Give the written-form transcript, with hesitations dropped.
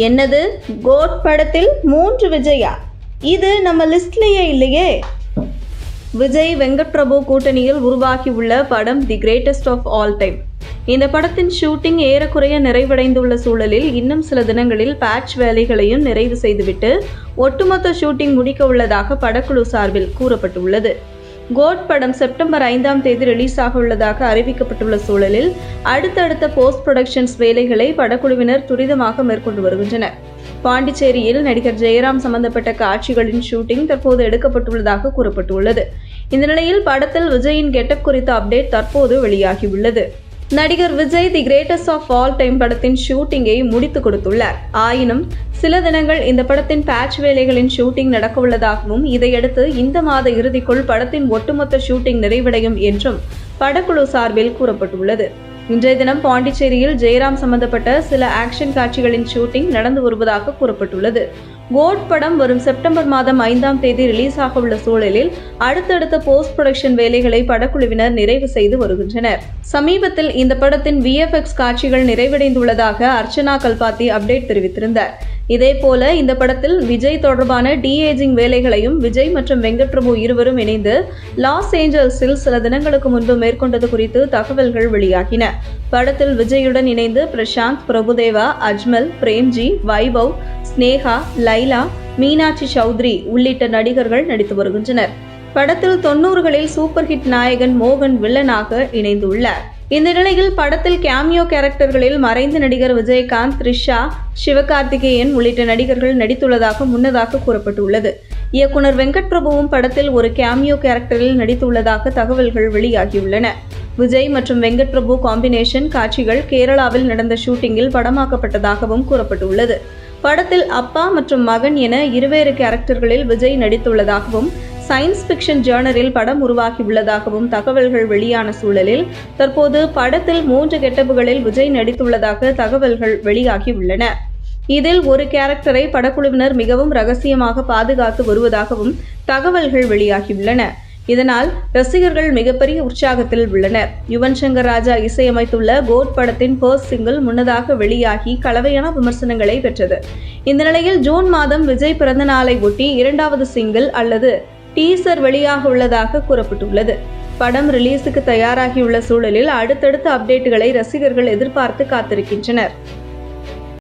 என்னது, கோட் படத்தில் 3 விஜயா? இது நம்ம லிஸ்ட்லயே இல்லையே. விஜய் வெங்கட் பிரபு கூட்டணியில் உருவாகியுள்ள படம் the greatest of all time. இந்த படத்தின் ஷூட்டிங் ஏறக்குறைய நிறைவடைந்துள்ள சூழலில் இன்னும் சில தினங்களில் பேட்ச் வேலைகளையும் நிறைவு செய்துவிட்டு ஒட்டுமொத்த ஷூட்டிங் முடிக்க உள்ளதாக படக்குழு சார்பில் கூறப்பட்டுள்ளது. கோட் படம் செப்டம்பர் 5ஆம் தேதி ரிலீஸ் ஆக உள்ளதாக அறிவிக்கப்பட்டுள்ள சூழலில் அடுத்தடுத்த போஸ்ட் ப்ரொடக்ஷன்ஸ் வேலைகளை படக்குழுவினர் துரிதமாக மேற்கொண்டு வருகின்றனர். பாண்டிச்சேரியில் நடிகர் ஜெயராம் சம்பந்தப்பட்ட காட்சிகளின் ஷூட்டிங் தற்போது எடுக்கப்பட்டுள்ளதாக கூறப்பட்டுள்ளது. இந்த நிலையில் படத்தில் விஜயின் கெட்டப் குறித்த அப்டேட் தற்போது வெளியாகியுள்ளது. நடிகர் Vijay the greatest of all time படத்தின் ஷூட்டிங்கை முடித்துக் கொடுத்துள்ளார். ஆயினும் சில தினங்கள் இந்த படத்தின் பேட்ச் வேலைகளின் ஷூட்டிங் நடக்கவுள்ளதாகவும் இதையடுத்து இந்த மாத இறுதிக்குள் படத்தின் ஒட்டுமொத்த ஷூட்டிங் நிறைவடையும் என்றும் படக்குழு சார்பில் கூறப்பட்டுள்ளது. இன்றைய தினம் பாண்டிச்சேரியில் ஜெயராம் சம்பந்தப்பட்ட சில ஆக்ஷன் காட்சிகளின் ஷூட்டிங் நடந்து வருவதாக கூறப்பட்டுள்ளது. கோட் படம் வரும் செப்டம்பர் மாதம் 5ஆம் தேதி ரிலீஸ் ஆக உள்ள சூழலில் அடுத்தடுத்த போஸ்ட் ப்ரொடக்ஷன் வேலைகளை படக்குழுவினர் நிறைவு செய்து வருகின்றனர். சமீபத்தில் இந்த படத்தின் VFX காட்சிகள் நிறைவடைந்துள்ளதாக அர்ச்சனா கல்பாத்தி அப்டேட் தெரிவித்திருந்தார். இதேபோல இந்த படத்தில் விஜய் தொடர்பான டீஏஜிங் வேலைகளையும் விஜய் மற்றும் வெங்கட் பிரபு இருவரும் இணைந்து லாஸ் ஏஞ்சல்ஸில் சில தினங்களுக்கு முன்பு மேற்கொண்டது குறித்து தகவல்கள் வெளியாகின. படத்தில் விஜயுடன் இணைந்து பிரசாந்த், பிரபுதேவா, அஜ்மல், பிரேம்ஜி, வைபவ், ஸ்னேகா, லைலா, மீனாட்சி சௌத்ரி உள்ளிட்ட நடிகர்கள் நடித்து வருகின்றனர். படத்தில் 90களில் சூப்பர் ஹிட் நாயகன் மோகன் வில்லனாக இணைந்துள்ளார். இந்த நிலையில் படத்தில் கேமியோ கேரக்டர்களில் மறைந்த நடிகர் விஜயகாந்த், த்ரிஷா, சிவகார்த்திகேயன் உள்ளிட்ட நடிகர்கள் நடித்துள்ளதாக முன்னதாக கூறப்பட்டுள்ளது. இயக்குனர் வெங்கட் பிரபுவும் படத்தில் ஒரு கேமியோ கேரக்டரில் நடித்துள்ளதாக தகவல்கள் வெளியாகியுள்ளன. விஜய் மற்றும் வெங்கட் பிரபு காம்பினேஷன் காட்சிகள் கேரளாவில் நடந்த ஷூட்டிங்கில் படமாக்கப்பட்டதாகவும் கூறப்பட்டுள்ளது. படத்தில் அப்பா மற்றும் மகன் என இருவேறு கேரக்டர்களில் விஜய் நடித்துள்ளதாகவும் சயின்ஸ் ஃபிக்ஷன் ஜேர்னலில் படம் உருவாகியுள்ளதாகவும் தகவல்கள் வெளியான சூழலில் தற்போது படத்தில் 3 கெட்டப்புகளில் விஜய் நடித்துள்ளதாக தகவல்கள் வெளியாகியுள்ளன. இதில் ஒரு கேரக்டரை படக்குழுவினர் மிகவும் ரகசியமாக பாதுகாத்து வருவதாகவும் தகவல்கள் வெளியாகியுள்ளன. இதனால் ரசிகர்கள் மிகப்பெரிய உற்சாகத்தில் உள்ளனர். யுவன் சங்கர் ராஜா இசையமைத்துள்ள கோட் படத்தின் ஃபர்ஸ்ட் சிங்கிள் முன்னதாக வெளியாகி கலவையான விமர்சனங்களை பெற்றது. இந்த நிலையில் ஜூன் மாதம் விஜய் பிறந்த நாளை ஒட்டி 2வது சிங்கிள் அல்லது டீசர் வெளியாக உள்ளதாக கூறப்பட்டுள்ளது. படம் ரிலீஸுக்கு தயாராகியுள்ள சூழலில் அடுத்தடுத்த அப்டேட்டுகளை ரசிகர்கள் எதிர்பார்த்து காத்திருக்கின்றனர்.